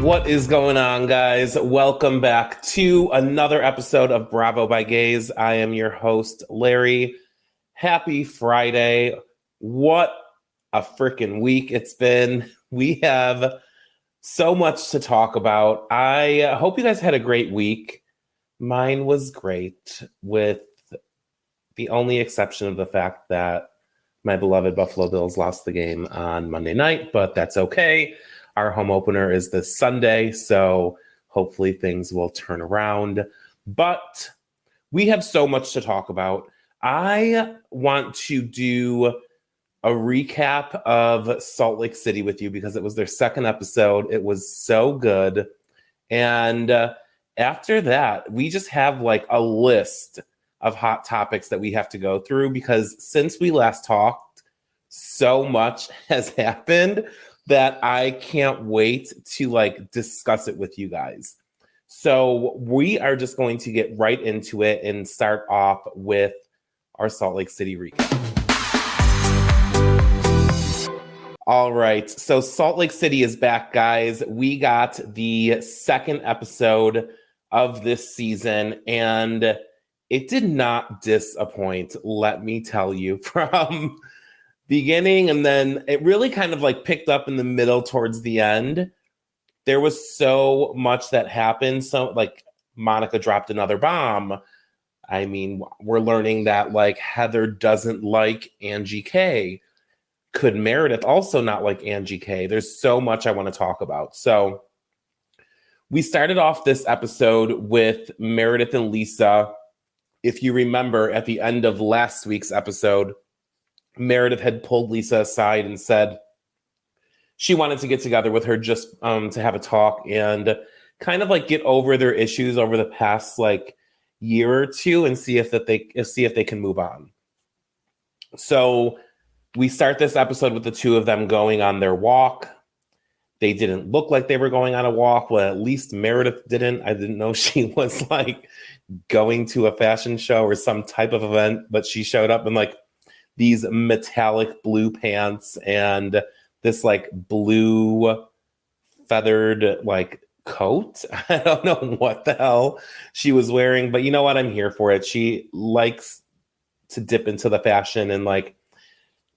What is going on, guys? Welcome back to another episode of Bravo by Gays. I am your host, Larry. Happy Friday. What a freaking week it's been. We have so much to talk about. I hope you guys had a great week. Mine was great, with the only exception of the fact that my beloved Buffalo Bills lost the game on Monday night, but that's okay. Our home opener is this Sunday, so hopefully things will turn around. But we have so much to talk about. I want to do a recap of Salt Lake City with you because it was their second episode. It was so good. And after that, we just have like a list of hot topics that we have to go through because since we last talked, so much has happened that I can't wait to like discuss it with you guys. So we are just going to get right into it and start off with our Salt Lake City recap. All right, so Salt Lake City is back, guys. We got the second episode of this season, and it did not disappoint, let me tell you, from beginning, and then it really kind of like picked up in the middle towards the end. There was so much that happened. So like Monica dropped another bomb. I mean, we're learning that like Heather doesn't like Angie K. Could Meredith also not like Angie K? There's so much I want to talk about. So we started off this episode with Meredith and Lisa. If you remember at the end of last week's episode, Meredith had pulled Lisa aside and said she wanted to get together with her just to have a talk and kind of like get over their issues over the past like year or two and see if they can move on. So we start this episode with the two of them going on their walk. They didn't look like they were going on a walk. Well, at least Meredith didn't. I didn't know she was like going to a fashion show or some type of event, but she showed up in like these metallic blue pants and this like blue feathered like coat. I don't know what the hell she was wearing, but you know what? I'm here for it. She likes to dip into the fashion and like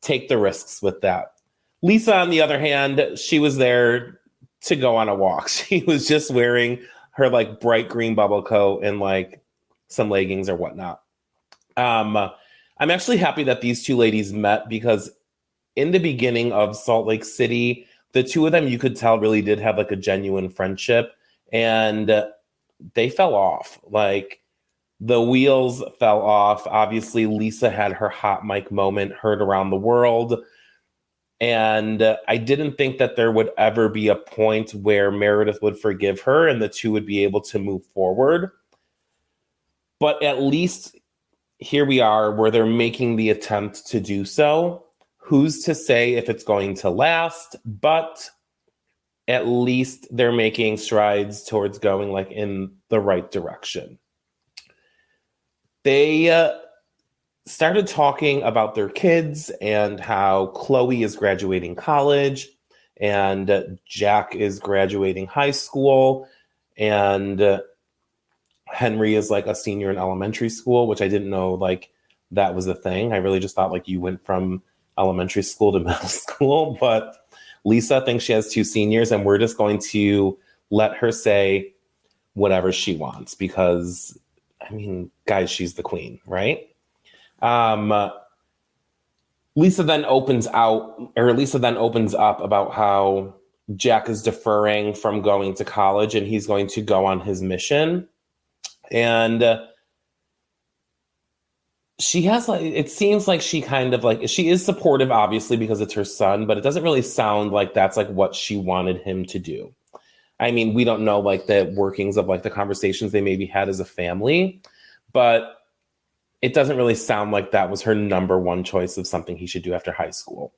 take the risks with that. Lisa, on the other hand, she was there to go on a walk. She was just wearing her like bright green bubble coat and like some leggings or whatnot. I'm actually happy that these two ladies met because in the beginning of Salt Lake City, the two of them, you could tell really did have like a genuine friendship, and they fell off. Like the wheels fell off. Obviously, Lisa had her hot mic moment heard around the world. And I didn't think that there would ever be a point where Meredith would forgive her and the two would be able to move forward. But at least here we are where they're making the attempt to do so. Who's to say if it's going to last? But at least they're making strides towards going like in the right direction. They started talking about their kids and how Chloe is graduating college and Jack is graduating high school and Henry is like a senior in elementary school, which I didn't know like that was a thing. I really just thought like you went from elementary school to middle school, but Lisa thinks she has two seniors and we're just going to let her say whatever she wants because, I mean, guys, she's the queen, right? Lisa then opens up about how Jack is deferring from going to college and he's going to go on his mission. And she has like, it seems like she kind of like, she is supportive, obviously, because it's her son, but it doesn't really sound like that's like what she wanted him to do. I mean, we don't know like the workings of like the conversations they maybe had as a family, but it doesn't really sound like that was her number one choice of something he should do after high school.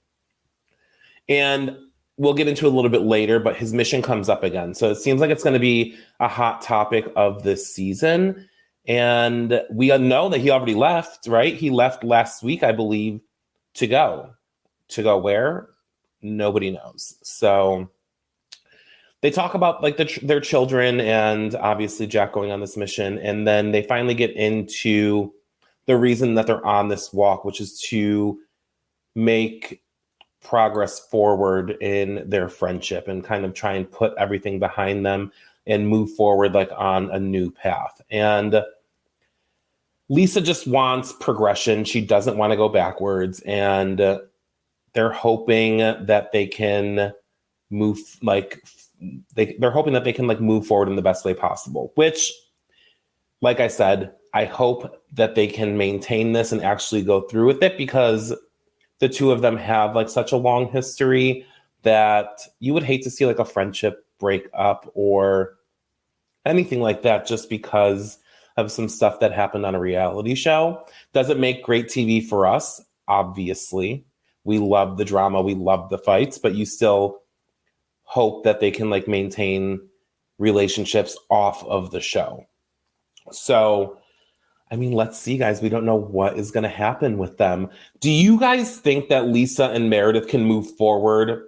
And we'll get into it a little bit later, but his mission comes up again. So it seems like it's going to be a hot topic of this season. And we know that he already left, right? He left last week, I believe, to go. To go where? Nobody knows. So they talk about like their children and obviously Jack going on this mission. And then they finally get into the reason that they're on this walk, which is to make progress forward in their friendship and kind of try and put everything behind them and move forward like on a new path. And Lisa just wants progression. She doesn't want to go backwards. And they're hoping that they can move they're hoping that they can like move forward in the best way possible, which, like I said, I hope that they can maintain this and actually go through with it, because the two of them have like such a long history that you would hate to see like a friendship break up or anything like that just because of some stuff that happened on a reality show. Does it make great TV for us? Obviously. We love the drama, we love the fights, but you still hope that they can like maintain relationships off of the show. So, I mean, let's see, guys. We don't know what is going to happen with them. Do you guys think that Lisa and Meredith can move forward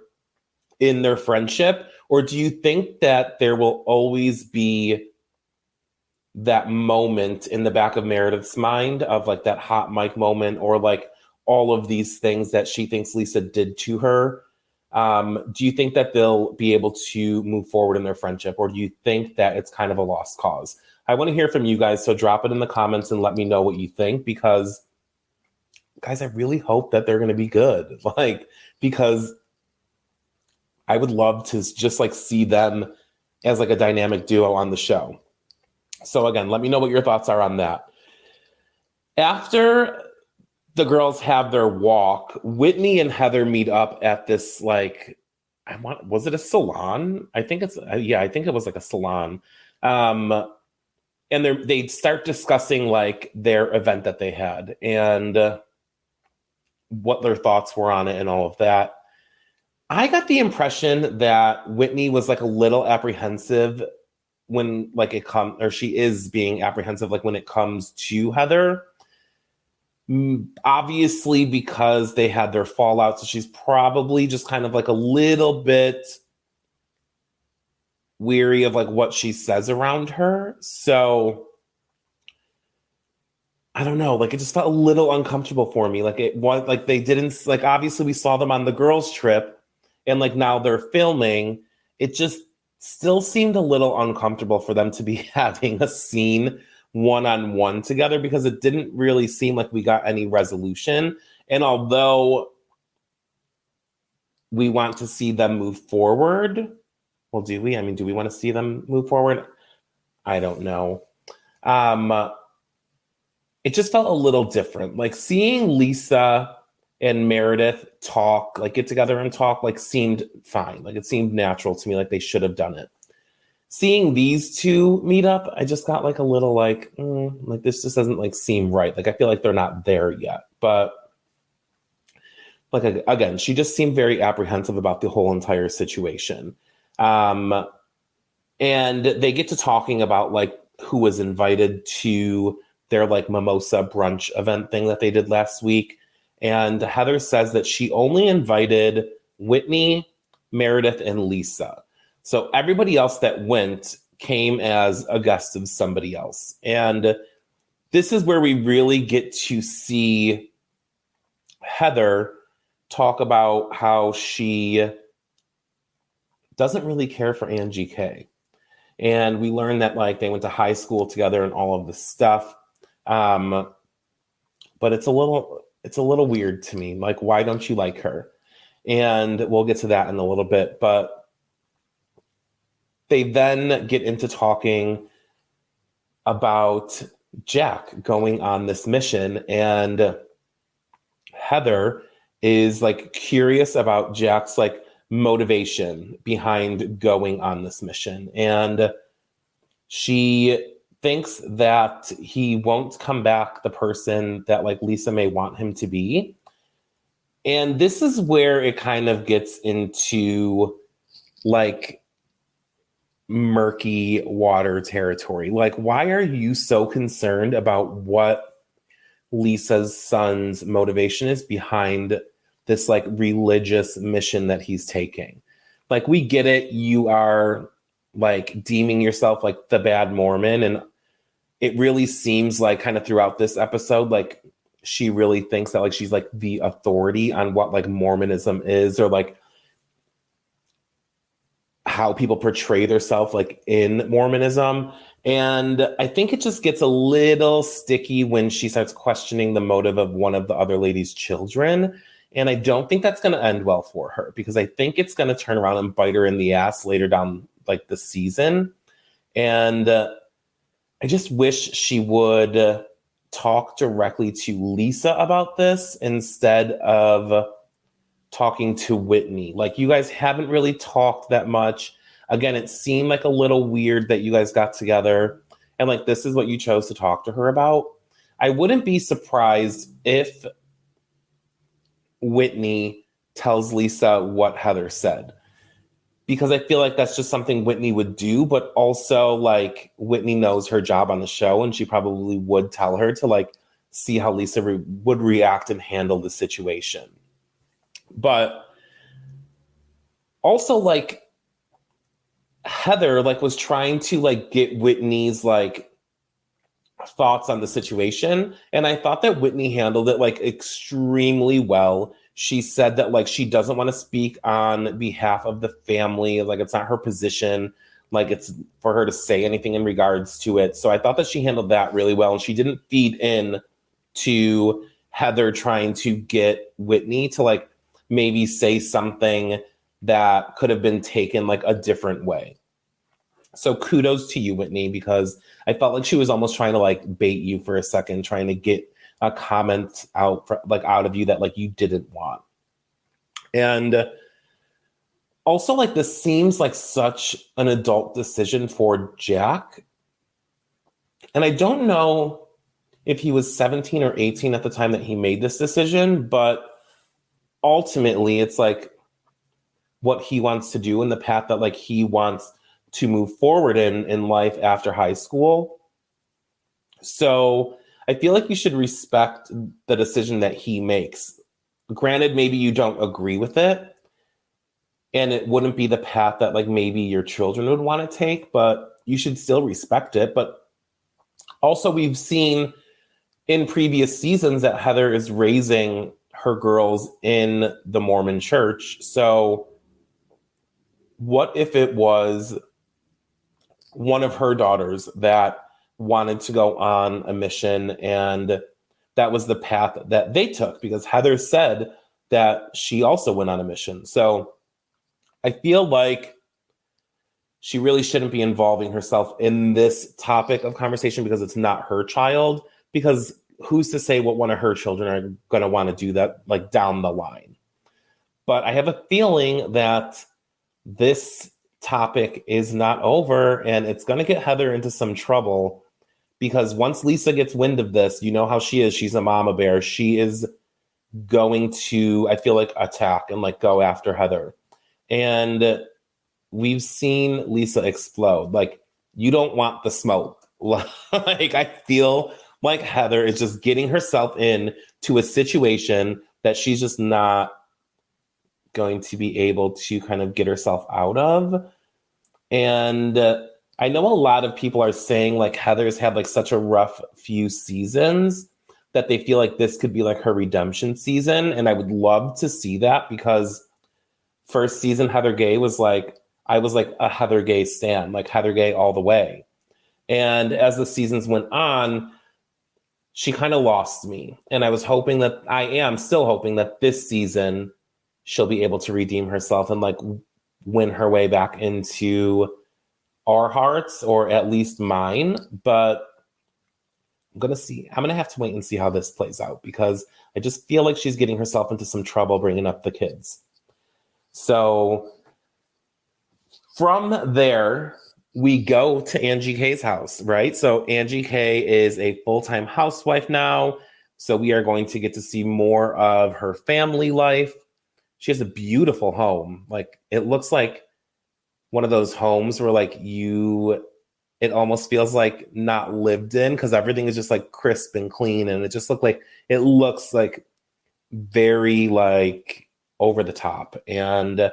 in their friendship? Or do you think that there will always be that moment in the back of Meredith's mind of like that hot mic moment, or like all of these things that she thinks Lisa did to her? Do you think that they'll be able to move forward in their friendship, or do you think that it's kind of a lost cause? I want to hear from you guys, so drop it in the comments and let me know what you think, because, guys, I really hope that they're going to be good. Like, because I would love to just like see them as like a dynamic duo on the show. So again, let me know what your thoughts are on that. After the girls have their walk, Whitney and Heather meet up at this, like, was it a salon? I think it was like a salon. And they start discussing like their event that they had and what their thoughts were on it and all of that. I got the impression that Whitney was like a little apprehensive when like she is being apprehensive like when it comes to Heather. Obviously, because they had their fallout, so she's probably just kind of like a little bit weary of like what she says around her. So I don't know, like it just felt a little uncomfortable for me. Like it was like they didn't, like, obviously we saw them on the girls trip and like now they're filming. It just still seemed a little uncomfortable for them to be having a scene one-on-one together, because it didn't really seem like we got any resolution. And although we want to see them move forward, well, do we? I mean, do we want to see them move forward? I don't know. It just felt a little different. Like seeing Lisa and Meredith talk, like get together and talk, like seemed fine. Like it seemed natural to me, like they should have done it. Seeing these two meet up, I just got like a little like this just doesn't like seem right. Like I feel like they're not there yet. But like again, she just seemed very apprehensive about the whole entire situation. And they get to talking about like who was invited to their like mimosa brunch event thing that they did last week. And Heather says that she only invited Whitney, Meredith, and Lisa. So everybody else that went came as a guest of somebody else. And this is where we really get to see Heather talk about how she doesn't really care for Angie K. And we learned that like they went to high school together and all of this stuff. But it's a little weird to me. Like, why don't you like her? And we'll get to that in a little bit. But they then get into talking about Jack going on this mission. And Heather is like curious about Jack's like motivation behind going on this mission. And she thinks that he won't come back the person that like Lisa may want him to be. And this is where it kind of gets into like murky water territory. Like, why are you so concerned about what Lisa's son's motivation is behind this like religious mission that he's taking? like, we get it. You are like deeming yourself like the bad Mormon. And it really seems like kind of throughout this episode, like she really thinks that like she's like the authority on what like Mormonism is, or like how people portray themselves like in Mormonism. And I think it just gets a little sticky when she starts questioning the motive of one of the other lady's children. And I don't think that's going to end well for her, because I think it's going to turn around and bite her in the ass later down like the season. And I just wish she would talk directly to Lisa about this instead of talking to Whitney. Like, you guys haven't really talked that much. Again, it seemed like a little weird that you guys got together and like this is what you chose to talk to her about. I wouldn't be surprised if Whitney tells Lisa what Heather said, because I feel like that's just something Whitney would do, but also like Whitney knows her job on the show, and she probably would tell her to like see how Lisa would react and handle the situation. But also like Heather like was trying to like get Whitney's like thoughts on the situation, and I thought that Whitney handled it like extremely well. She said that like she doesn't want to speak on behalf of the family, like it's not her position, like it's for her to say anything in regards to it. So I thought that she handled that really well, and she didn't feed in to Heather trying to get Whitney to like maybe say something that could have been taken like a different way. So kudos to you, Whitney, because I felt like she was almost trying to like bait you for a second, trying to get a comment out of you that like you didn't want. And also like this seems like such an adult decision for Jack. And I don't know if he was 17 or 18 at the time that he made this decision, but ultimately it's like what he wants to do and the path that like he wants to move forward in life after high school. So I feel like you should respect the decision that he makes. Granted, maybe you don't agree with it, and it wouldn't be the path that like maybe your children would want to take, but you should still respect it. But also we've seen in previous seasons that Heather is raising her girls in the Mormon church. So what if it was one of her daughters that wanted to go on a mission, and that was the path that they took, because Heather said that she also went on a mission. So I feel like she really shouldn't be involving herself in this topic of conversation, because it's not her child, because who's to say what one of her children are going to want to do that like down the line. But I have a feeling that this topic is not over, and it's going to get Heather into some trouble, because once Lisa gets wind of this, you know how she is. She's a mama bear. She is going to, I feel like, attack and like go after Heather. And we've seen Lisa explode. Like, you don't want the smoke. Like, I feel like Heather is just getting herself in to a situation that she's just not going to be able to kind of get herself out of. And I know a lot of people are saying like Heather's had like such a rough few seasons that they feel like this could be like her redemption season. And I would love to see that, because first season Heather Gay was like, I was like a Heather Gay stan, like Heather Gay all the way. And as the seasons went on, she kind of lost me. And I am still hoping that this season she'll be able to redeem herself and like win her way back into our hearts, or at least mine. But I'm going to have to wait and see how this plays out, because I just feel like she's getting herself into some trouble bringing up the kids. So from there, we go to Angie K's house, right? So Angie K is a full-time housewife now. So we are going to get to see more of her family life. She has a beautiful home. Like, it looks like one of those homes where like it almost feels like not lived in, because everything is just like crisp and clean. And it looks like very like over the top. And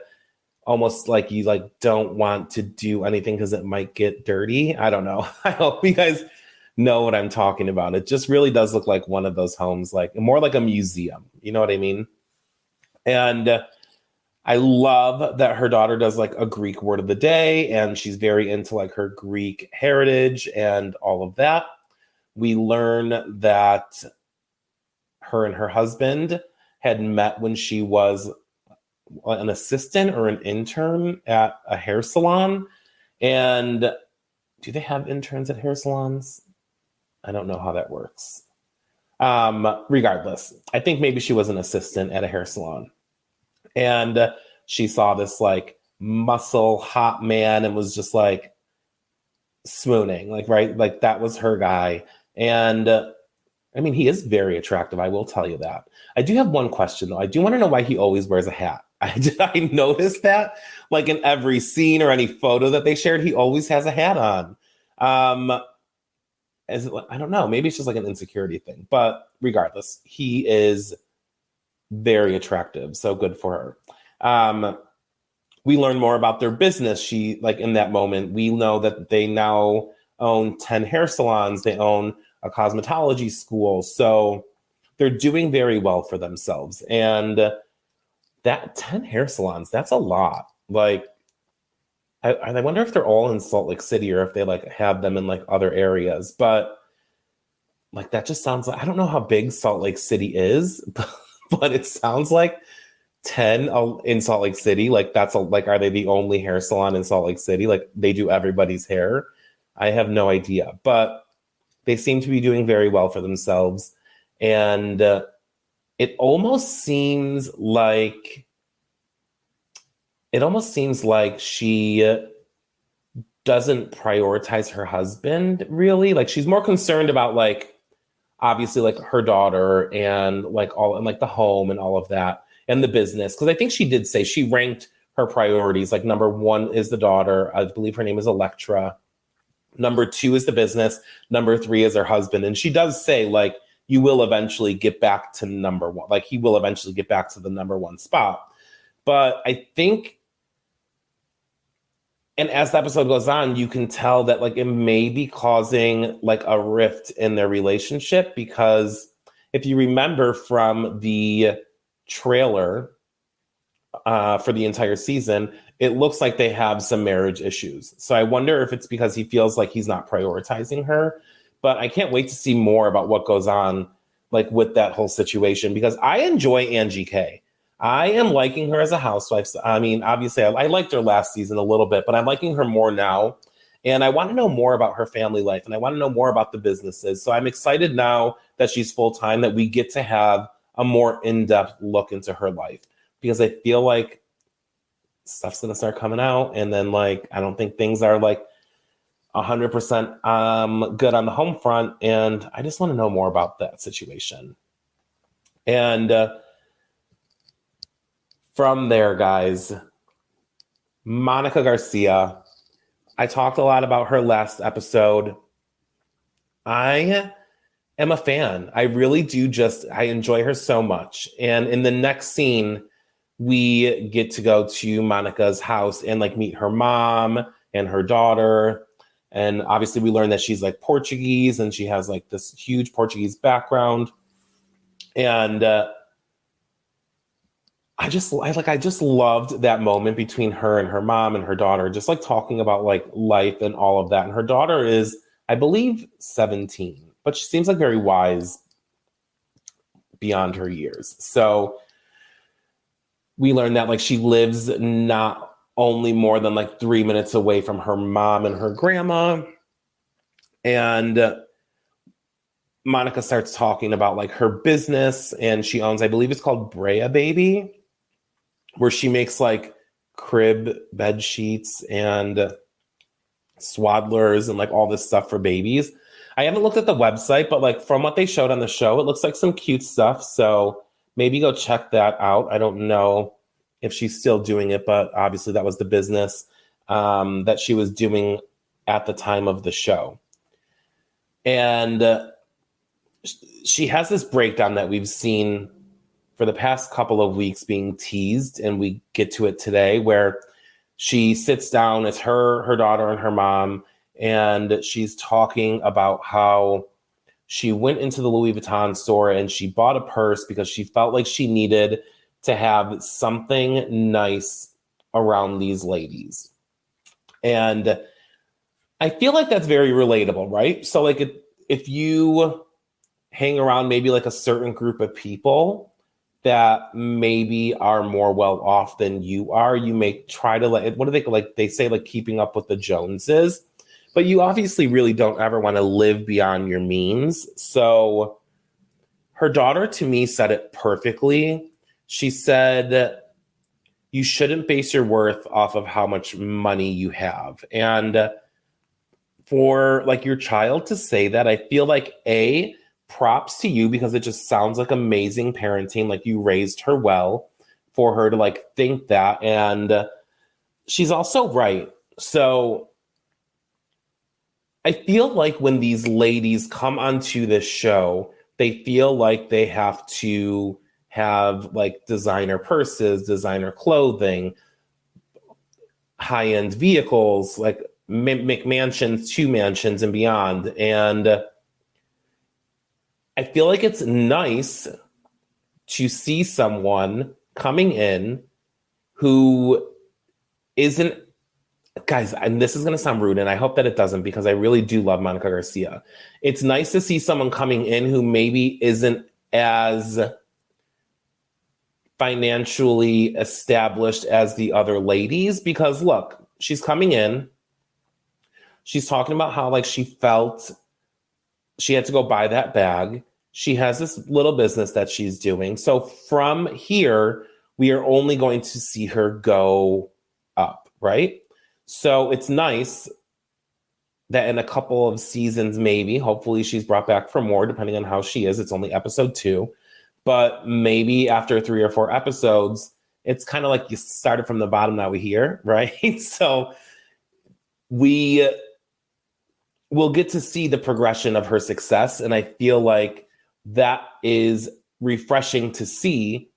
almost like you like don't want to do anything because it might get dirty. I don't know. I hope you guys know what I'm talking about. It just really does look like one of those homes, like more like a museum. You know what I mean? And I love that her daughter does like a Greek word of the day, and she's very into like her Greek heritage and all of that. We learn that her and her husband had met when she was an assistant or an intern at a hair salon. And do they have interns at hair salons? I don't know how that works. Regardless, I think maybe she was an assistant at a hair salon. And she saw this like muscle hot man and was just like swooning, like, right? Like that was her guy. And I mean, he is very attractive. I will tell you that. I do have one question though. I do want to know why he always wears a hat. I noticed that like in every scene or any photo that they shared, he always has a hat on. I don't know, maybe it's just like an insecurity thing, but regardless, he is very attractive. So good for her. We learn more about their business. She, like in that moment, we know that they now own 10 hair salons. They own a cosmetology school. So they're doing very well for themselves. And that 10 hair salons, that's a lot. Like, I wonder if they're all in Salt Lake City or if they like have them in like other areas. But like that just sounds like, I don't know how big Salt Lake City is, but it sounds like 10 in Salt Lake City. Like that's like, are they the only hair salon in Salt Lake City? Like they do everybody's hair? I have no idea, but they seem to be doing very well for themselves. And it almost seems like she doesn't prioritize her husband really. Like she's more concerned about like, obviously like her daughter and like all and like the home and all of that and the business. Cause I think she did say she ranked her priorities. Like number 1 is the daughter. I believe her name is Electra. Number 2 is the business. Number 3 is her husband. And she does say like, you will eventually get back to number 1. Like he will eventually get back to the number 1 spot. But I think, and as the episode goes on, you can tell that like it may be causing like a rift in their relationship, because if you remember from the trailer for the entire season, it looks like they have some marriage issues. So I wonder if it's because he feels like he's not prioritizing her. But I can't wait to see more about what goes on like with that whole situation, because I enjoy Angie K. I am liking her as a housewife. I mean, obviously, I liked her last season a little bit, but I'm liking her more now. And I want to know more about her family life, and I want to know more about the businesses. So I'm excited now that she's full-time, that we get to have a more in-depth look into her life, because I feel like stuff's going to start coming out. And then, like, I don't think things are like 100% good on the home front. And I just want to know more about that situation. And from there, guys, Monica Garcia. I talked a lot about her last episode. I am a fan. I really do I enjoy her so much. And in the next scene, we get to go to Monica's house and like meet her mom and her daughter. And obviously we learn that she's like Portuguese and she has like this huge Portuguese background. And I just loved that moment between her and her mom and her daughter, just like talking about like life and all of that. And her daughter is, I believe, 17, but she seems like very wise beyond her years. So we learned that like she lives not only more than like 3 minutes away from her mom and her grandma. And Monica starts talking about like her business, and she owns, I believe it's called Brea Baby, where she makes like crib bed sheets and swaddlers and like all this stuff for babies. I haven't looked at the website, but like from what they showed on the show, it looks like some cute stuff. So maybe go check that out. I don't know if she's still doing it, but obviously that was the business that she was doing at the time of the show. And she has this breakdown that we've seen for the past couple of weeks being teased, and we get to it today, where she sits down, it's her daughter and her mom, and she's talking about how she went into the Louis Vuitton store and she bought a purse because she felt like she needed to have something nice around these ladies. And I feel like that's very relatable, right? So like if you hang around maybe like a certain group of people that maybe are more well off than you are, you may try to what do they like? They say like keeping up with the Joneses, but you obviously really don't ever want to live beyond your means. So her daughter to me said it perfectly. She said, you shouldn't base your worth off of how much money you have. And for like your child to say that, I feel like props to you because it just sounds like amazing parenting. Like you raised her well for her to like think that. And she's also right. So I feel like when these ladies come onto this show, they feel like they have to have like designer purses, designer clothing, high-end vehicles, like McMansions, 2 mansions and beyond. And I feel like it's nice to see someone coming in who isn't, guys, and this is going to sound rude, and I hope that it doesn't because I really do love Monica Garcia. It's nice to see someone coming in who maybe isn't as financially established as the other ladies, because look, she's coming in, she's talking about how like she felt she had to go buy that bag. She has this little business that she's doing. So from here, we are only going to see her go up, right? So it's nice that in a couple of seasons, maybe, hopefully she's brought back for more, depending on how she is. It's only episode 2. But maybe after 3 or 4 episodes, it's kind of like you started from the bottom, now we're here, right? So we will get to see the progression of her success. And I feel like that is refreshing to see.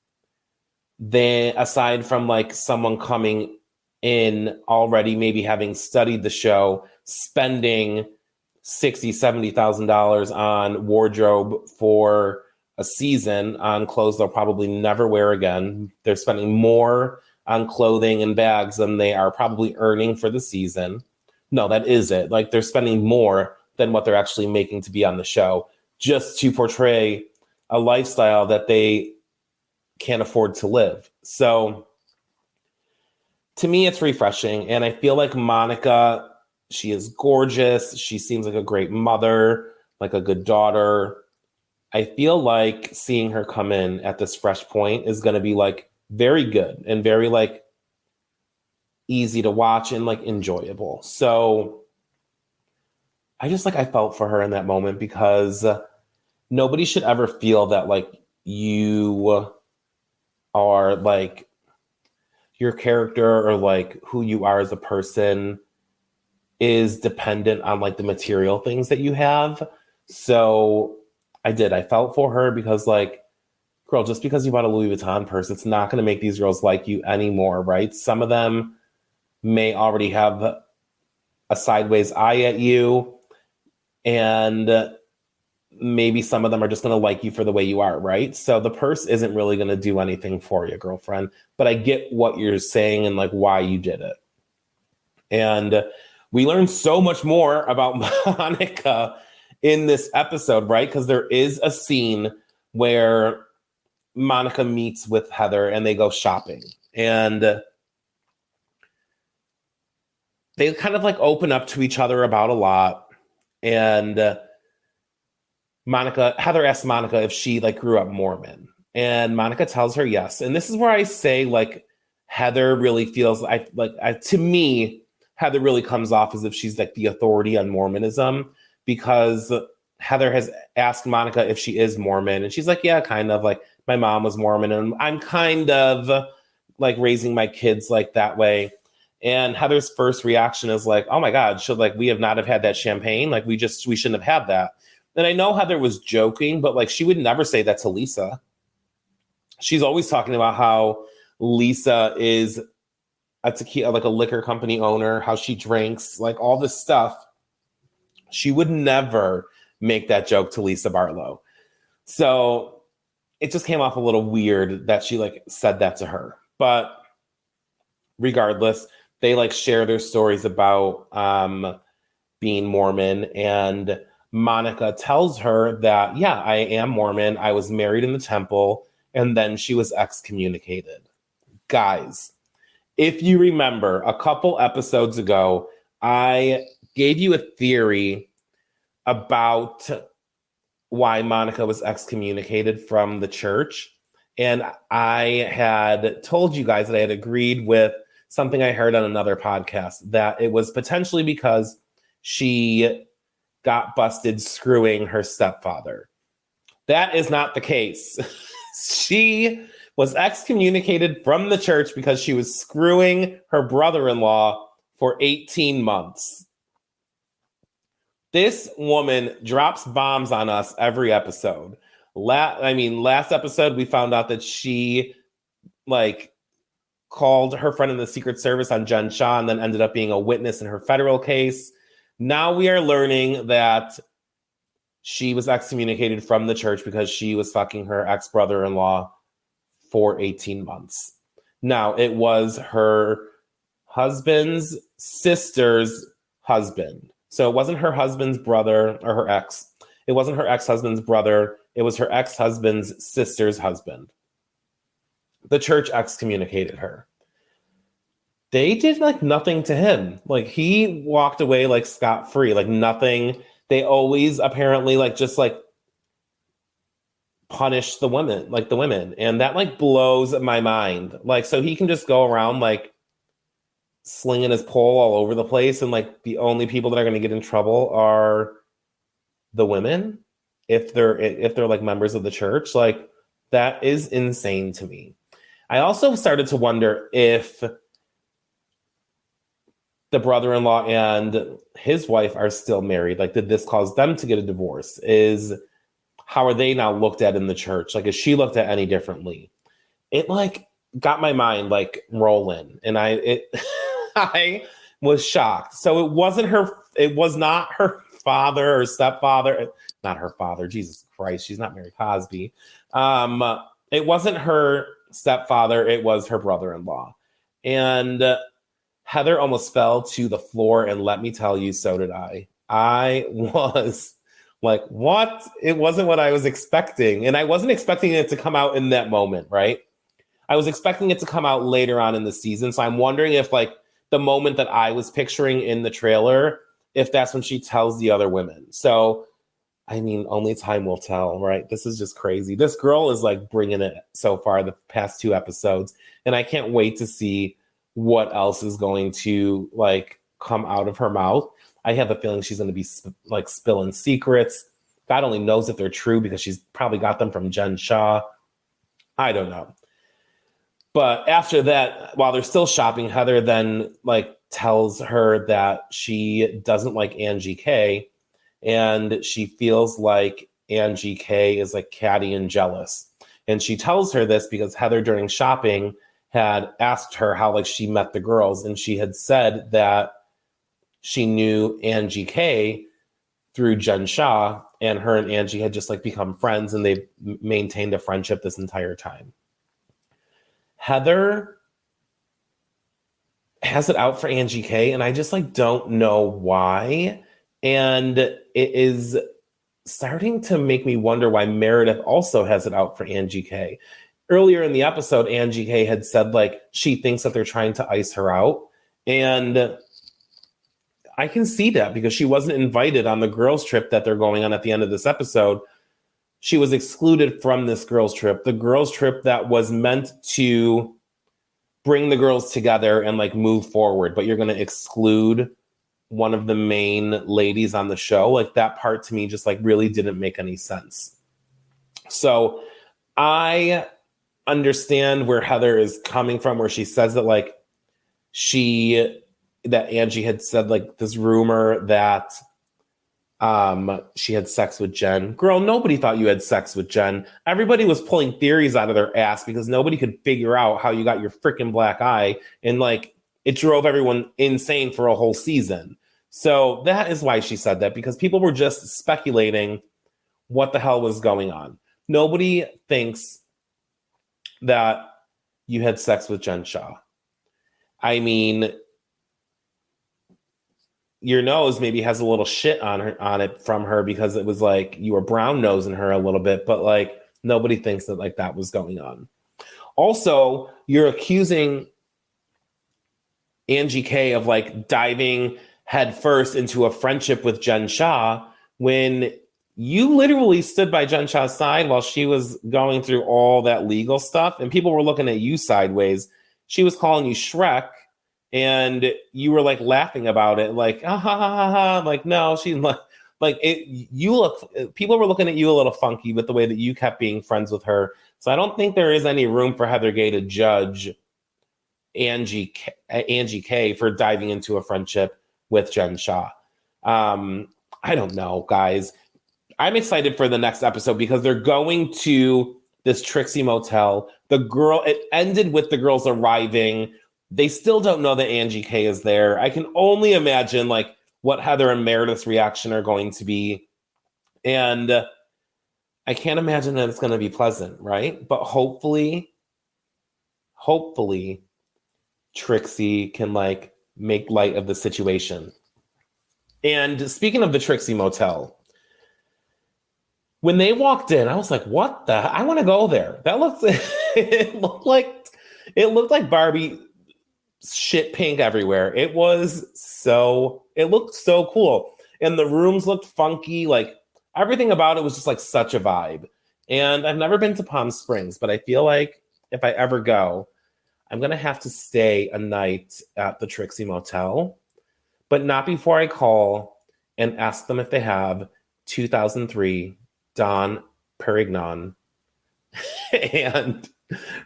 Then aside from like someone coming in already, maybe having studied the show, spending $60,000, $70,000 on wardrobe for a season on clothes they'll probably never wear again. They're spending more on clothing and bags than they are probably earning for the season. No, that is it. Like they're spending more than what they're actually making to be on the show just to portray a lifestyle that they can't afford to live. So to me, it's refreshing. And I feel like Monica, she is gorgeous. She seems like a great mother, like a good daughter. I feel like seeing her come in at this fresh point is going to be like very good and very like easy to watch and like enjoyable. So I just like, I felt for her in that moment because nobody should ever feel that like you are like your character or like who you are as a person is dependent on like the material things that you have. So I felt for her because like, girl, just because you bought a Louis Vuitton purse, it's not going to make these girls like you anymore, right? Some of them may already have a sideways eye at you, and maybe some of them are just going to like you for the way you are, right? So the purse isn't really going to do anything for you, girlfriend, but I get what you're saying and like why you did it. And we learned so much more about Monica in this episode, right? Because there is a scene where Monica meets with Heather and they go shopping, and they kind of like open up to each other about a lot. And Heather asks Monica if she like grew up Mormon, and Monica tells her yes. And this is where I say like Heather really feels to me, Heather really comes off as if she's like the authority on Mormonism, because Heather has asked Monica if she is Mormon, and she's like, yeah, kind of, like my mom was Mormon and I'm kind of like raising my kids like that way. And Heather's first reaction is like, oh my God, should like we have not have had that champagne? Like we shouldn't have had that. And I know Heather was joking, but like she would never say that to Lisa. She's always talking about how Lisa is a tequila, like a liquor company owner, how she drinks, like all this stuff. She would never make that joke to Lisa Barlow. So it just came off a little weird that she like said that to her. But regardless, they like share their stories about being Mormon, and Monica tells her that, yeah, I am Mormon. I was married in the temple, and then she was excommunicated. Guys, if you remember a couple episodes ago, I gave you a theory about why Monica was excommunicated from the church. And I had told you guys that I had agreed with something I heard on another podcast, that it was potentially because she got busted screwing her stepfather. That is not the case. She was excommunicated from the church because she was screwing her brother-in-law for 18 months. This woman drops bombs on us every episode. Last episode, we found out that she like called her friend in the Secret Service on Jen Shah and then ended up being a witness in her federal case. Now we are learning that she was excommunicated from the church because she was fucking her ex-brother-in-law for 18 months. Now, it was her husband's sister's husband. So it wasn't her husband's brother or her ex. It wasn't her ex-husband's brother. It was her ex-husband's sister's husband. The church excommunicated her. They did like nothing to him. Like he walked away like scot-free, like nothing. They always apparently like just like punish the women. And that like blows my mind. Like, so he can just go around like slinging his pole all over the place, and like the only people that are going to get in trouble are the women if they're like members of the church. Like that is insane to me. I also started to wonder if the brother-in-law and his wife are still married. Like, did this cause them to get a divorce? How are they now looked at in the church? Like, is she looked at any differently? It like got my mind like rolling, and I was shocked. So it was not her father or stepfather, not her father. Jesus Christ, she's not Mary Cosby. It wasn't her stepfather. It was her brother-in-law. And Heather almost fell to the floor, and let me tell you, so did I. I was like, what? It wasn't what I was expecting. And I wasn't expecting it to come out in that moment, right? I was expecting it to come out later on in the season. So I'm wondering if like the moment that I was picturing in the trailer, if that's when she tells the other women. So, I mean, only time will tell, right? This is just crazy. This girl is like bringing it so far the past 2 episodes. And I can't wait to see what else is going to like come out of her mouth. I have a feeling she's going to be like spilling secrets. God only knows if they're true because she's probably got them from Jen Shah. I don't know. But after that, while they're still shopping, Heather then like tells her that she doesn't like Angie K, and she feels like Angie K is like catty and jealous. And she tells her this because Heather during shopping had asked her how like she met the girls, and she had said that she knew Angie K through Jen Shah, and her and Angie had just like become friends, and they maintained a friendship this entire time. Heather has it out for Angie K, and I just like don't know why. And it is starting to make me wonder why Meredith also has it out for Angie K. Earlier in the episode, Angie K had said like she thinks that they're trying to ice her out. And I can see that because she wasn't invited on the girls' trip that they're going on at the end of this episode. She was excluded from this girls' trip, the girls' trip that was meant to bring the girls together and like move forward. But you're going to exclude one of the main ladies on the show. Like that part to me just like really didn't make any sense. So I understand where Heather is coming from, where she says that like that Angie had said like this rumor that she had sex with Jen. Girl, nobody thought you had sex with Jen. Everybody was pulling theories out of their ass because nobody could figure out how you got your freaking black eye. And like it drove everyone insane for a whole season. So that is why she said that, because people were just speculating what the hell was going on. Nobody thinks that you had sex with Jen Shah. I mean, your nose maybe has a little shit on it from her because it was like you were brown nosing her a little bit, but like nobody thinks that like that was going on. Also, you're accusing Angie K of like diving headfirst into a friendship with Jen Shah when you literally stood by Jen Shah's side while she was going through all that legal stuff, and people were looking at you sideways. She was calling you Shrek, and you were like laughing about it, like ah, ha, ha, ha, ha. Like no, she's like it. You look. People were looking at you a little funky with the way that you kept being friends with her. So I don't think there is any room for Heather Gay to judge Angie K for diving into a friendship with Jen Shah. I don't know, guys. I'm excited for the next episode because they're going to this Trixie motel. It ended with the girls arriving. They still don't know that Angie K is there. I can only imagine like what Heather and Meredith's reaction are going to be. And I can't imagine that it's going to be pleasant, right? But hopefully Trixie can like make light of the situation. And speaking of the Trixie motel, when they walked in, I was like, what the? I want to go there. That looks, it looked like Barbie shit pink everywhere. It looked so cool. And the rooms looked funky. Like everything about it was just like such a vibe. And I've never been to Palm Springs, but I feel like if I ever go, I'm going to have to stay a night at the Trixie Motel, but not before I call and ask them if they have 2003 Dom Perignon and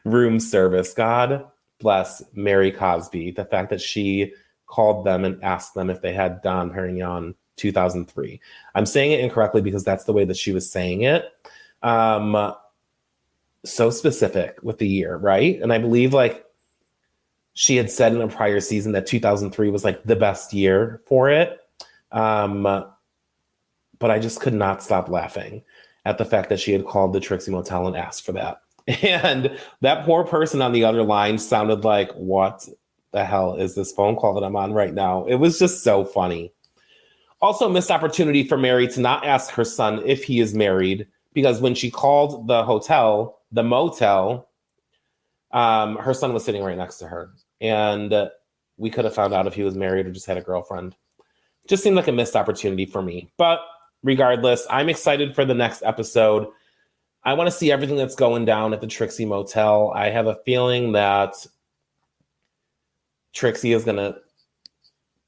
room service. God bless Mary Cosby. The fact that she called them and asked them if they had Dom Perignon 2003. I'm saying it incorrectly because that's the way that she was saying it. So specific with the year, right? And I believe like she had said in a prior season that 2003 was like the best year for it. But I just could not stop laughing at the fact that she had called the Trixie Motel and asked for that. And that poor person on the other line sounded like, what the hell is this phone call that I'm on right now? It was just so funny. Also, missed opportunity for Mary to not ask her son if he is married, because when she called the motel, her son was sitting right next to her. And we could have found out if he was married or just had a girlfriend. Just seemed like a missed opportunity for me. But regardless, I'm excited for the next episode. I want to see everything that's going down at the Trixie Motel. I have a feeling that Trixie is going to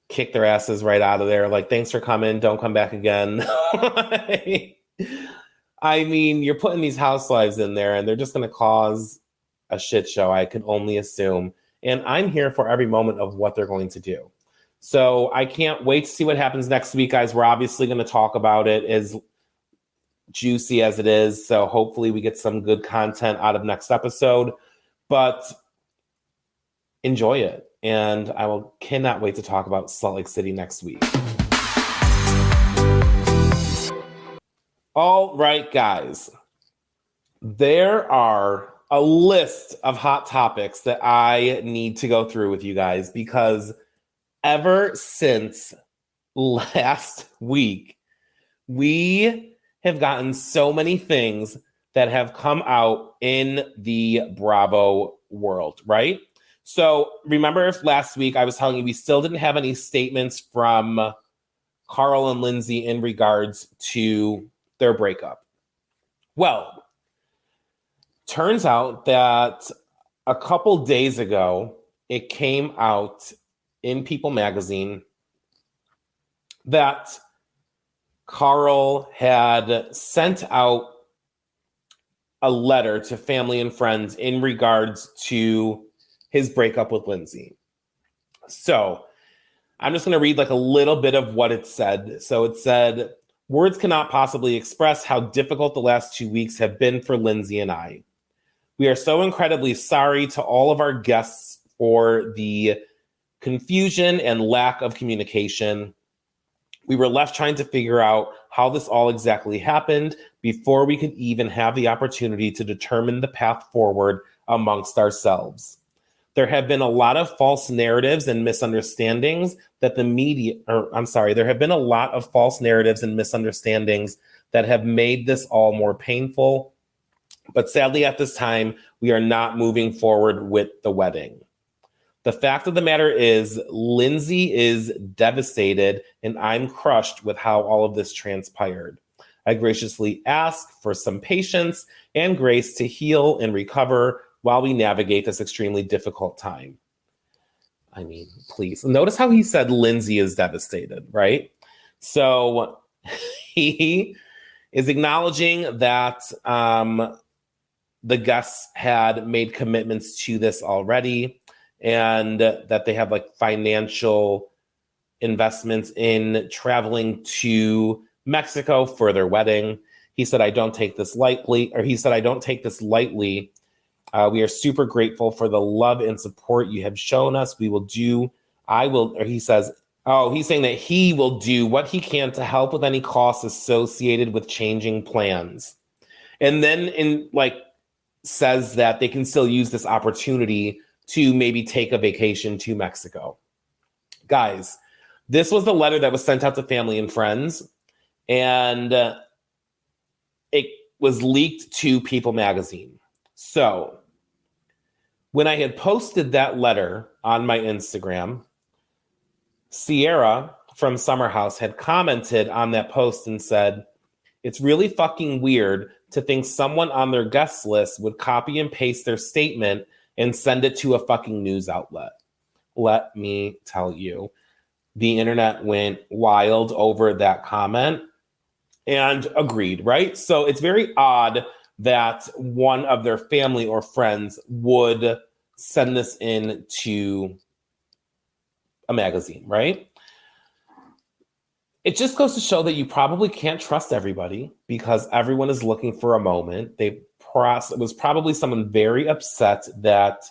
kick their asses right out of there. Like, thanks for coming. Don't come back again. I mean, you're putting these housewives in there and they're just going to cause a shit show, I can only assume. And I'm here for every moment of what they're going to do. So I can't wait to see what happens next week, guys. We're obviously going to talk about it, as juicy as it is. So hopefully we get some good content out of next episode. But enjoy it. And I cannot wait to talk about Salt Lake City next week. All right, guys. There are a list of hot topics that I need to go through with you guys, because ever since last week, we have gotten so many things that have come out in the Bravo world, right? So remember, if last week I was telling you we still didn't have any statements from Carl and Lindsay in regards to their breakup. Well, turns out that a couple days ago, it came out in People magazine that Carl had sent out a letter to family and friends in regards to his breakup with Lindsay. So I'm just going to read like a little bit of what it said. So it said, "Words cannot possibly express how difficult the last 2 weeks have been for Lindsay and I. We are so incredibly sorry to all of our guests for the confusion and lack of communication. We were left trying to figure out how this all exactly happened before we could even have the opportunity to determine the path forward amongst ourselves. There have been a lot of false narratives and misunderstandings that there have been a lot of false narratives and misunderstandings that have made this all more painful. But sadly, at this time, we are not moving forward with the wedding. The fact of the matter is, Lindsay is devastated, and I'm crushed with how all of this transpired. I graciously ask for some patience and grace to heal and recover while we navigate this extremely difficult time. I mean, please. Notice how he said Lindsay is devastated, right? So he is acknowledging that the guests had made commitments to this already, and that they have like financial investments in traveling to Mexico for their wedding. He said, I don't take this lightly. We are super grateful for the love and support you have shown us. He's saying that he will do what he can to help with any costs associated with changing plans. And then says that they can still use this opportunity to maybe take a vacation to Mexico. Guys, this was the letter that was sent out to family and friends, and it was leaked to People magazine. So when I had posted that letter on my Instagram, Sierra from Summer House had commented on that post and said, it's really fucking weird to think someone on their guest list would copy and paste their statement and send it to a fucking news outlet. Let me tell you, the internet went wild over that comment and agreed, right? So it's very odd that one of their family or friends would send this in to a magazine, right? It just goes to show that you probably can't trust everybody because everyone is looking for a moment. It was probably someone very upset that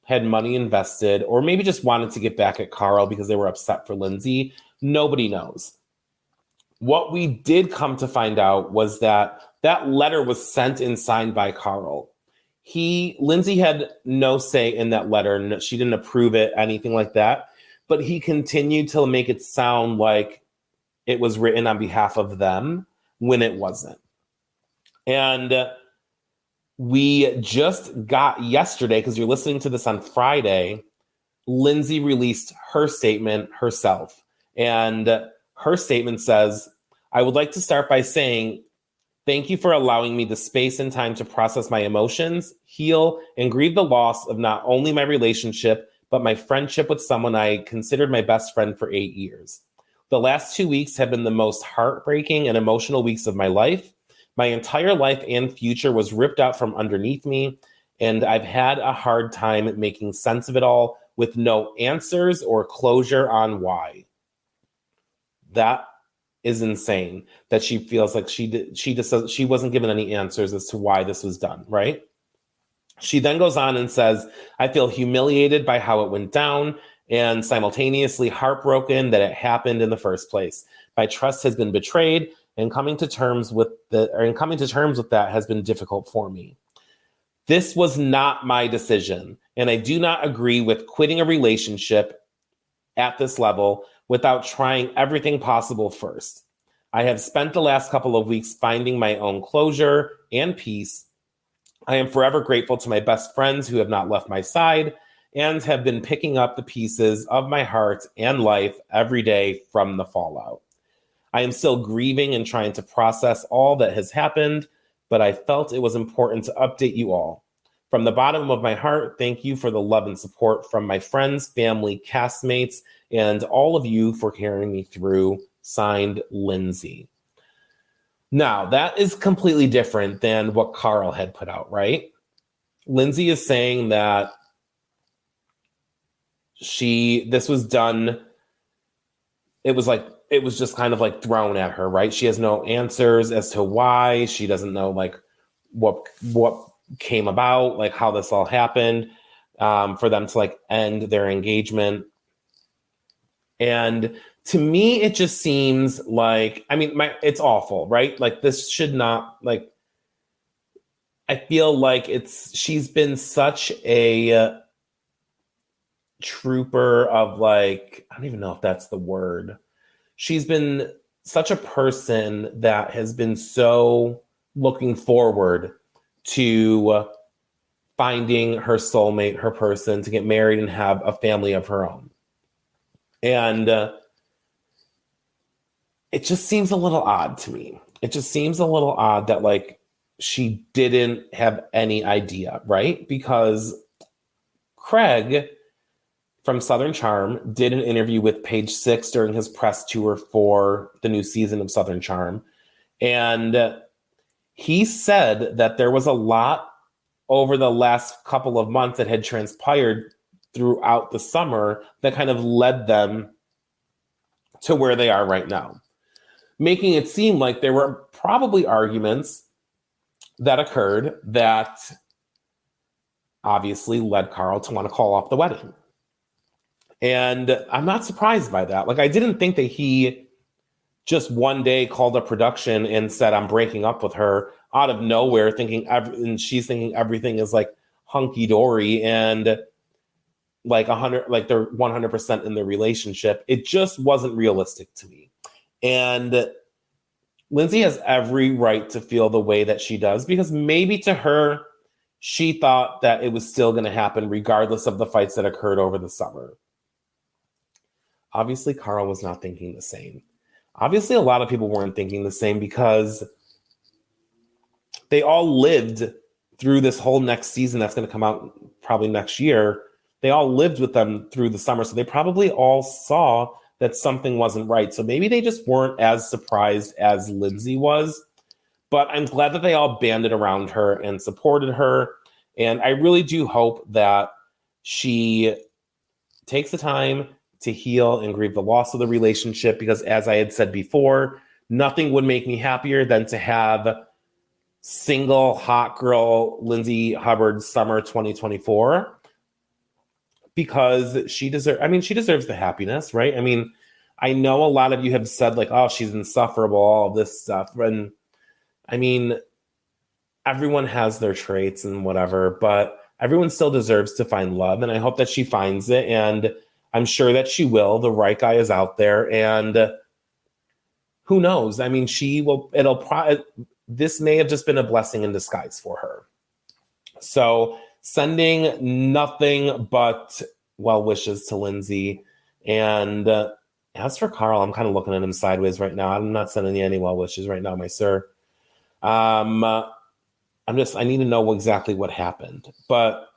had money invested, or maybe just wanted to get back at Carl because they were upset for Lindsay. Nobody knows. What we did come to find out was that that letter was sent and signed by Carl. Lindsay had no say in that letter. She didn't approve it, anything like that. But he continued to make it sound like it was written on behalf of them when it wasn't. And we just got yesterday, because you're listening to this on Friday, Lindsay released her statement herself. And her statement says, I would like to start by saying, thank you for allowing me the space and time to process my emotions, heal, and grieve the loss of not only my relationship, but my friendship with someone I considered my best friend for 8 years. The last 2 weeks have been the most heartbreaking and emotional weeks of my life. My entire life and future was ripped out from underneath me, and I've had a hard time making sense of it all with no answers or closure on why. That is insane, that she feels like she wasn't given any answers as to why this was done, right? She then goes on and says, I feel humiliated by how it went down and simultaneously heartbroken that it happened in the first place. My trust has been betrayed, and coming to terms with that has been difficult for me. This was not my decision, and I do not agree with quitting a relationship at this level without trying everything possible first. I have spent the last couple of weeks finding my own closure and peace. I am forever grateful to my best friends who have not left my side and have been picking up the pieces of my heart and life every day from the fallout. I am still grieving and trying to process all that has happened, but I felt it was important to update you all. From the bottom of my heart, thank you for the love and support from my friends, family, castmates, and all of you for carrying me through. Signed, Lindsay. Now, that is completely different than what Carl had put out, right? Lindsay is saying that this was done, it was just kind of like thrown at her, right? She has no answers as to why. She doesn't know like what came about, like how this all happened, for them to like end their engagement. And to me, it just seems like, I mean, it's awful, right? Like this should not, like, I feel like she's been such a trooper of like, I don't even know if that's the word. She's been such a person that has been so looking forward to finding her soulmate, her person, to get married and have a family of her own. And it just seems a little odd to me. It just seems a little odd that like she didn't have any idea, right? Because Craig from Southern Charm did an interview with Page Six during his press tour for the new season of Southern Charm. And he said that there was a lot over the last couple of months that had transpired throughout the summer that kind of led them to where they are right now, making it seem like there were probably arguments that occurred that obviously led Carl to want to call off the wedding. And I'm not surprised by that. Like, I didn't think that he just one day called up production and said, I'm breaking up with her out of nowhere, and she's thinking everything is like hunky dory and like they're 100% in the relationship. It just wasn't realistic to me. And Lindsay has every right to feel the way that she does, because maybe to her, she thought that it was still going to happen regardless of the fights that occurred over the summer. Obviously, Carl was not thinking the same. Obviously, a lot of people weren't thinking the same, because they all lived through this whole next season that's going to come out probably next year. They all lived with them through the summer, so they probably all saw that something wasn't right. So maybe they just weren't as surprised as Lindsay was. But I'm glad that they all banded around her and supported her. And I really do hope that she takes the time to heal and grieve the loss of the relationship, because as I had said before, nothing would make me happier than to have single hot girl Lindsay Hubbard summer 2024, because she deserves the happiness, right? I mean, I know a lot of you have said like, oh, she's insufferable, all of this stuff. And I mean, everyone has their traits and whatever, but everyone still deserves to find love. And I hope that she finds it. And I'm sure that she will. The right guy is out there, and who knows? I mean, this may have just been a blessing in disguise for her. So sending nothing but well wishes to Lindsay. And as for Carl, I'm kind of looking at him sideways right now. I'm not sending you any well wishes right now, my sir. I need to know exactly what happened. But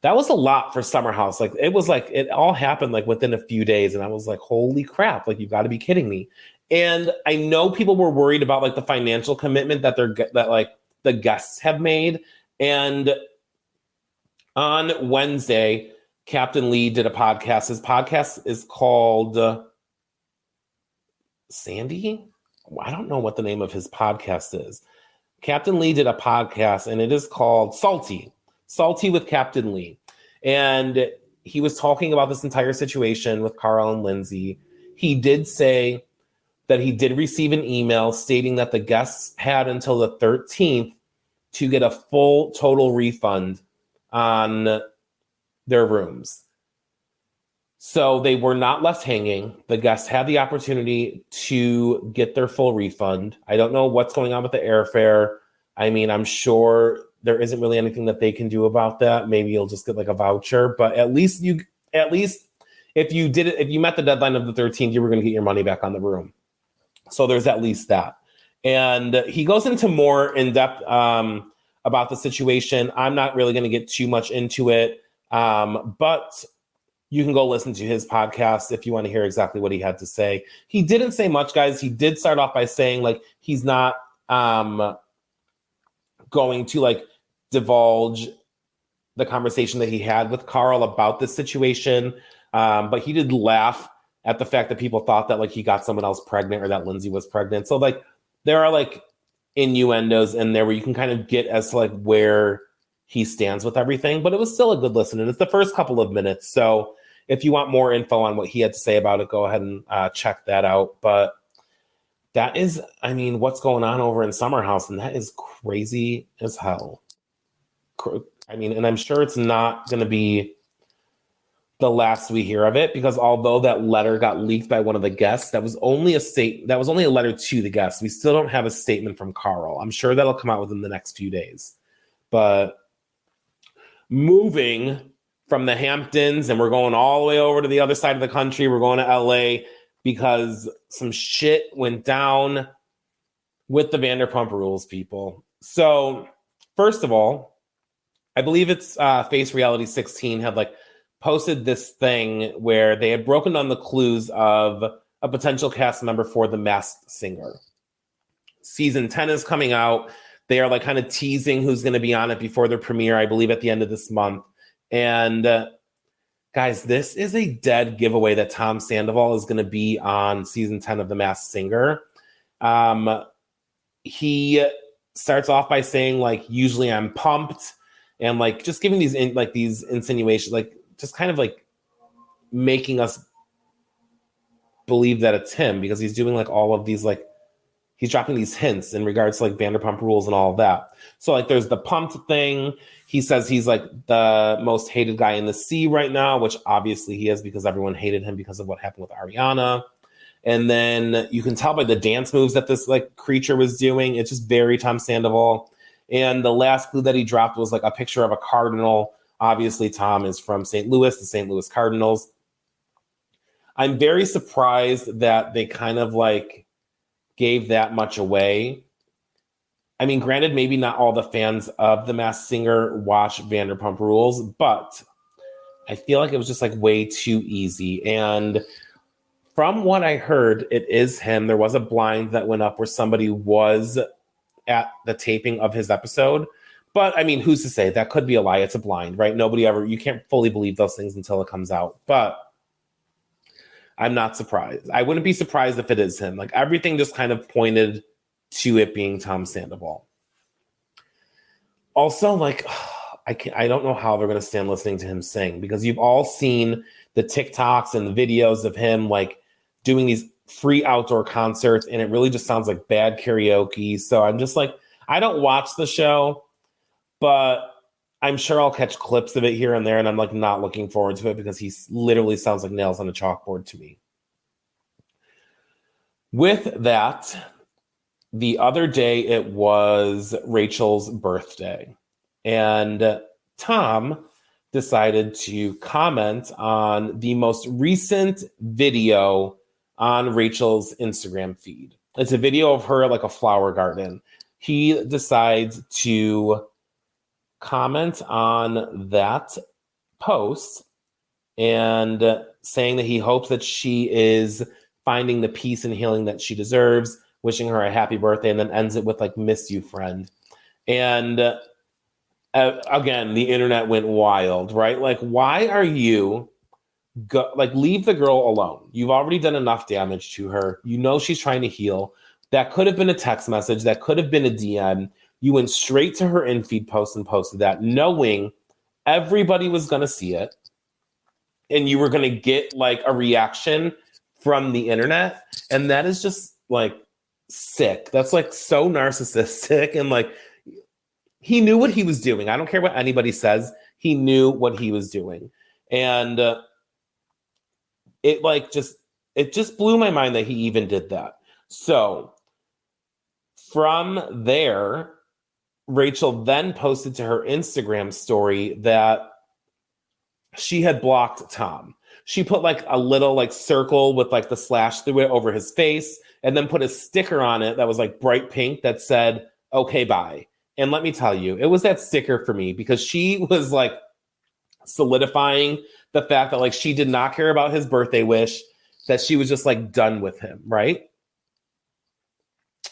that was a lot for Summer House. Like, it was like, it all happened like within a few days. And I was like, holy crap, like, you got to be kidding me. And I know people were worried about like the financial commitment that the guests have made. And on Wednesday, Captain Lee did a podcast. His podcast is called Sandy. I don't know what the name of his podcast is. Captain Lee did a podcast, and it is called Salty with Captain Lee. And he was talking about this entire situation with Carl and Lindsay. He did say that he did receive an email stating that the guests had until the 13th to get a full total refund on their rooms. So they were not left hanging. The guests had the opportunity to get their full refund. I don't know what's going on with the airfare. I mean, I'm sure there isn't really anything that they can do about that. Maybe you'll just get like a voucher, but at least if you met the deadline of the 13th, you were going to get your money back on the room. So there's at least that. And he goes into more in depth about the situation. I'm not really going to get too much into it, but you can go listen to his podcast if you want to hear exactly what he had to say. He didn't say much, guys. He did start off by saying like he's not going to like divulge the conversation that he had with Carl about this situation, but he did laugh at the fact that people thought that like he got someone else pregnant or that Lindsay was pregnant. So like there are like innuendos in there where you can kind of get as to like where he stands with everything, but it was still a good listen. And it's the first couple of minutes. So if you want more info on what he had to say about it, go ahead and check that out. But that is, I mean, what's going on over in Summer House, and that is crazy as hell. I mean, and I'm sure it's not going to be the last we hear of it, because although that letter got leaked by one of the guests, that was only a letter to the guests. We still don't have a statement from Carl. I'm sure that'll come out within the next few days. But moving from the Hamptons, and we're going all the way over to the other side of the country. We're going to LA because some shit went down with the Vanderpump Rules people. So first of all, I believe it's Face Reality 16 had like posted this thing where they had broken down the clues of a potential cast member for The Masked Singer. Season 10 is coming out. They are like kind of teasing who's going to be on it before their premiere, I believe at the end of this month. And guys, this is a dead giveaway that Tom Sandoval is going to be on season 10 of The Masked Singer. He starts off by saying like, usually I'm pumped, and like just giving these these insinuations, like just kind of like making us believe that it's him, because he's doing like all of these, like he's dropping these hints in regards to like Vanderpump Rules and all of that. So like there's the pumped thing. He says he's like the most hated guy in the sea right now, which obviously he is, because everyone hated him because of what happened with Ariana. And then you can tell by the dance moves that this like creature was doing. It's just very Tom Sandoval. And the last clue that he dropped was like a picture of a cardinal. Obviously, Tom is from St. Louis, the St. Louis Cardinals. I'm very surprised that they kind of like gave that much away. I mean, granted, maybe not all the fans of The Masked Singer watch Vanderpump Rules, but I feel like it was just like way too easy. And from what I heard, it is him. There was a blind that went up where somebody was at the taping of his episode. But I mean, who's to say? That could be a lie. It's a blind, right? You can't fully believe those things until it comes out. But I'm not surprised. I wouldn't be surprised if it is him. Like everything just kind of pointed to it being Tom Sandoval. Also, like, I don't know how they're going to stand listening to him sing, because you've all seen the TikToks and the videos of him like doing these free outdoor concerts, and it really just sounds like bad karaoke. So I'm just like, I don't watch the show, but I'm sure I'll catch clips of it here and there, and I'm like not looking forward to it, because he literally sounds like nails on a chalkboard to me. With that, the other day it was Rachel's birthday, and Tom decided to comment on the most recent video on Rachel's Instagram feed. It's a video of her at like a flower garden. He decides to comment on that post and saying that he hopes that she is finding the peace and healing that she deserves, wishing her a happy birthday, and then ends it with like, miss you, friend. And again, the internet went wild, right? Like, why are you leave the girl alone? You've already done enough damage to her. You know she's trying to heal. That could have been a text message. That could have been a DM. You went straight to her in-feed post and posted that, knowing everybody was going to see it, and you were going to get like a reaction from the internet. And that is just like sick. That's like so narcissistic. And like, he knew what he was doing. I don't care what anybody says. He knew what he was doing. And it just blew my mind that he even did that. So from there, Rachel then posted to her Instagram story that she had blocked Tom. She put like a little like circle with like the slash through it over his face, and then put a sticker on it that was like bright pink that said, okay, bye. And let me tell you, it was that sticker for me, because she was like solidifying the fact that like she did not care about his birthday wish, that she was just like done with him, right?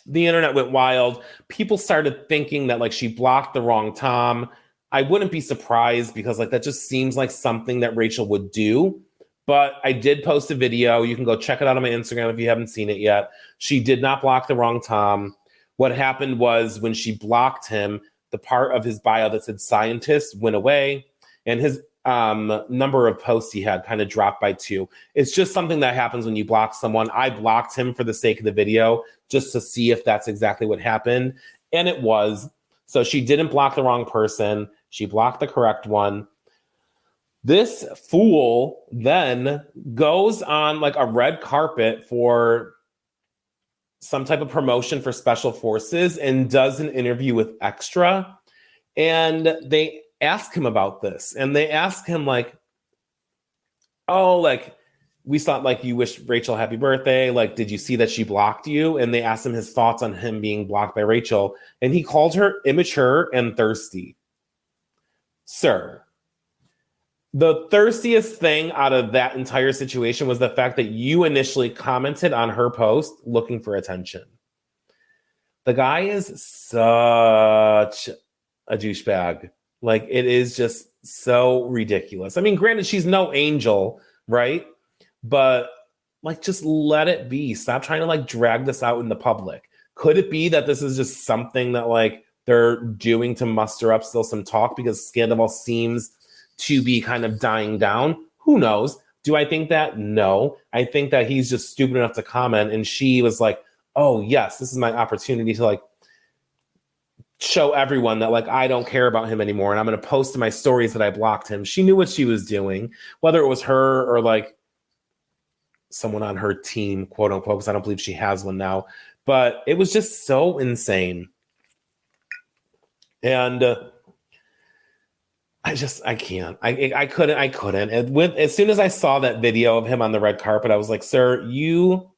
The internet went wild. People started thinking that like she blocked the wrong Tom. I wouldn't be surprised, because like that just seems like something that Rachel would do. But I did post a video. You can go check it out on my Instagram if you haven't seen it yet. She did not block the wrong Tom. What happened was, when she blocked him, the part of his bio that said scientist went away, and his number of posts he had kind of dropped by 2. It's just something that happens when you block someone. I blocked him for the sake of the video just to see if that's exactly what happened. And it was. So she didn't block the wrong person. She blocked the correct one. This fool then goes on like a red carpet for some type of promotion for Special Forces and does an interview with Extra. And they ask him about this. And they ask him like, oh, like, we saw like you wished Rachel happy birthday. Like, did you see that she blocked you? And they asked him his thoughts on him being blocked by Rachel. And he called her immature and thirsty. Sir, the thirstiest thing out of that entire situation was the fact that you initially commented on her post looking for attention. The guy is such a douchebag. Like, it is just so ridiculous. I mean, granted, she's no angel, right? But like, just let it be. Stop trying to like drag this out in the public. Could it be that this is just something that like they're doing to muster up still some talk because Scandal seems to be kind of dying down? Who knows? Do I think that? No. I think that he's just stupid enough to comment. And she was like, oh, yes, this is my opportunity to like show everyone that like I don't care about him anymore. And I'm going to post in my stories that I blocked him. She knew what she was doing, whether it was her or like someone on her team, quote unquote, because I don't believe she has one now. But it was just so insane. And I can't. I couldn't. And as soon as I saw that video of him on the red carpet, I was like, sir, you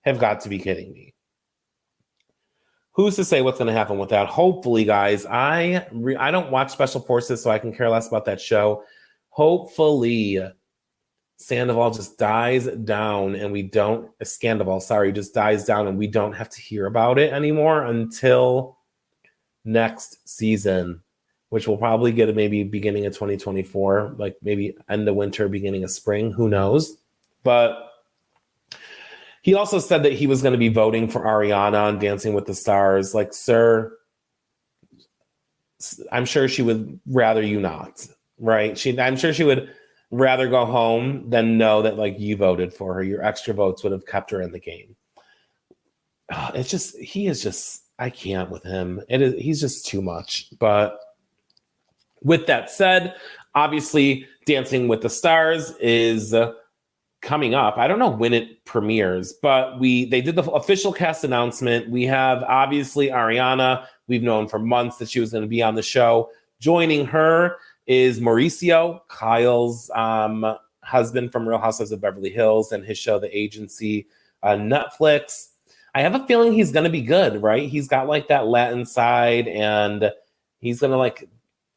have got to be kidding me. Who's to say what's going to happen with that? Hopefully, guys, I don't watch Special Forces, so I can care less about that show. Hopefully, Sandoval just dies down and we don't, just dies down and we don't have to hear about it anymore until next season, which we'll probably get maybe beginning of 2024, like maybe end of winter, beginning of spring, who knows? But he also said that he was going to be voting for Ariana on Dancing with the Stars. Like, sir, I'm sure she would rather you not, right? I'm sure she would rather go home than know that like you voted for her. Your extra votes would have kept her in the game. He is just, I can't with him. He's just too much. But with that said, obviously Dancing with the Stars is coming up. I don't know when it premieres, but they did the official cast announcement. We have obviously Ariana. We've known for months that she was going to be on the show. Joining her is Mauricio, Kyle's husband from Real Housewives of Beverly Hills, and his show, The Agency, on Netflix. I have a feeling he's going to be good, right? He's got like that Latin side, and he's going to like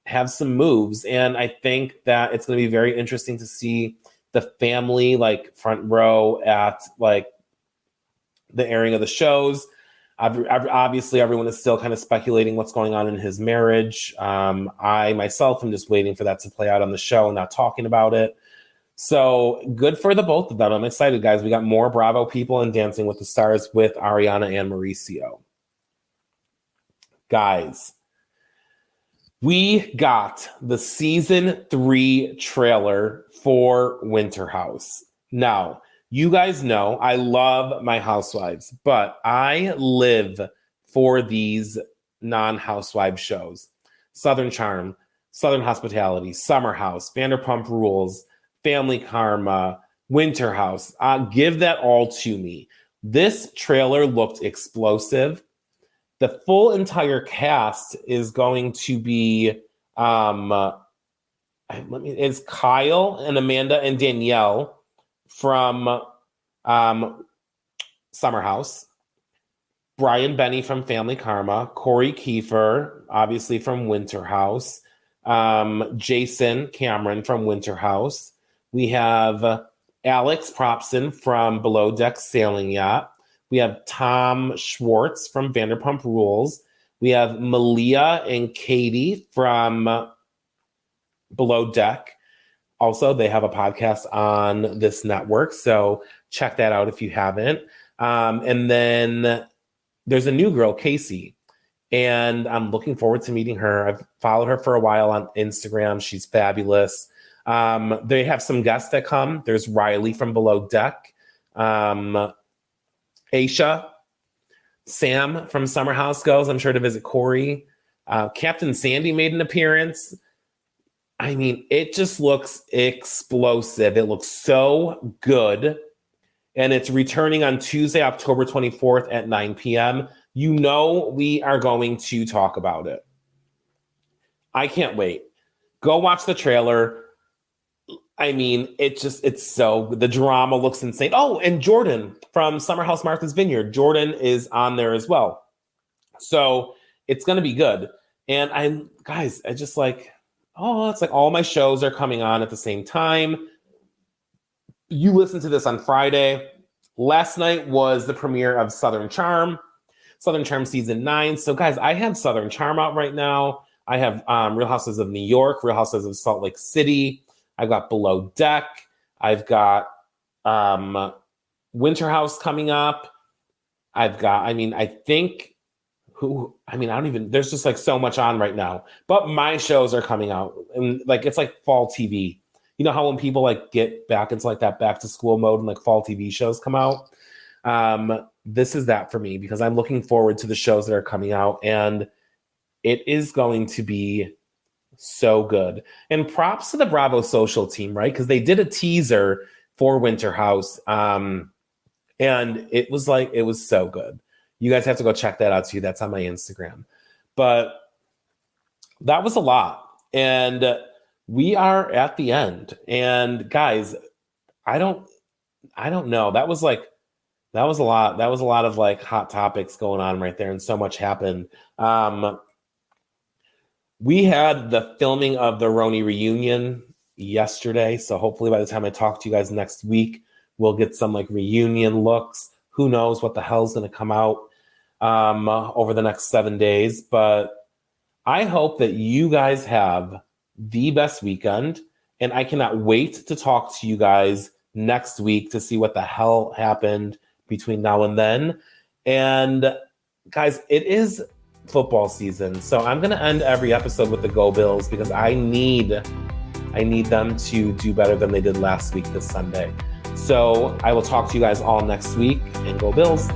have some moves. And I think that it's going to be very interesting to see the family like front row at like the airing of the shows. Obviously, everyone is still kind of speculating what's going on in his marriage. I myself am just waiting for that to play out on the show and not talking about it. So good for the both of them. I'm excited, guys. We got more Bravo people in Dancing with the Stars with Ariana and Mauricio. Guys, we got the season 3 trailer for Winter House. Now, you guys know I love my Housewives, but I live for these non-Housewives shows. Southern Charm, Southern Hospitality, Summer House, Vanderpump Rules, Family Karma, Winter House. Give that all to me. This trailer looked explosive. The full entire cast is going to be it's Kyle and Amanda and Danielle from Summer House, Brian Benny from Family Karma, Corey Kiefer, obviously from Winter House, Jason Cameron from Winter House. We have Alex Propson from Below Deck Sailing Yacht. We have Tom Schwartz from Vanderpump Rules. We have Malia and Katie from Below Deck. Also, they have a podcast on this network, so check that out if you haven't. And then there's a new girl, Casey, and I'm looking forward to meeting her. I've followed her for a while on Instagram. She's fabulous. They have some guests that come. There's Riley from Below Deck, Aisha, Sam from Summer House goes, I'm sure, to visit Corey. Captain Sandy made an appearance. I mean, it just looks explosive. It looks so good. And it's returning on Tuesday, October 24th at 9 p.m. You know we are going to talk about it. I can't wait. Go watch the trailer. I mean, the drama looks insane. Oh, and Jordan from Summer House Martha's Vineyard. Jordan is on there as well. So it's going to be good. And it's like all my shows are coming on at the same time. You listen to this on Friday. Last night was the premiere of Southern Charm season 9. So guys, I have Southern Charm out right now. I have Real Houses of New York, Real Houses of Salt Lake City. I've got Below Deck. I've got Winter House coming up. I've got, there's just like so much on right now. But my shows are coming out. And like, it's like fall TV. You know how when people like get back into like that back to school mode and like fall TV shows come out? This is that for me because I'm looking forward to the shows that are coming out. And it is going to be so good. And props to the Bravo Social team, right? Because they did a teaser for Winter House. And it was so good. You guys have to go check that out too. That's on my Instagram. But that was a lot. And we are at the end. And guys, I don't know. That was a lot. That was a lot of like hot topics going on right there. And so much happened. We had the filming of the Roni reunion yesterday. So hopefully by the time I talk to you guys next week, we'll get some like reunion looks. Who knows what the hell's going to come out over the next 7 days. But I hope that you guys have the best weekend. And I cannot wait to talk to you guys next week to see what the hell happened between now and then. And guys, it is football season. So I'm going to end every episode with the Go Bills because I need them to do better than they did last week this Sunday. So I will talk to you guys all next week, and Go Bills.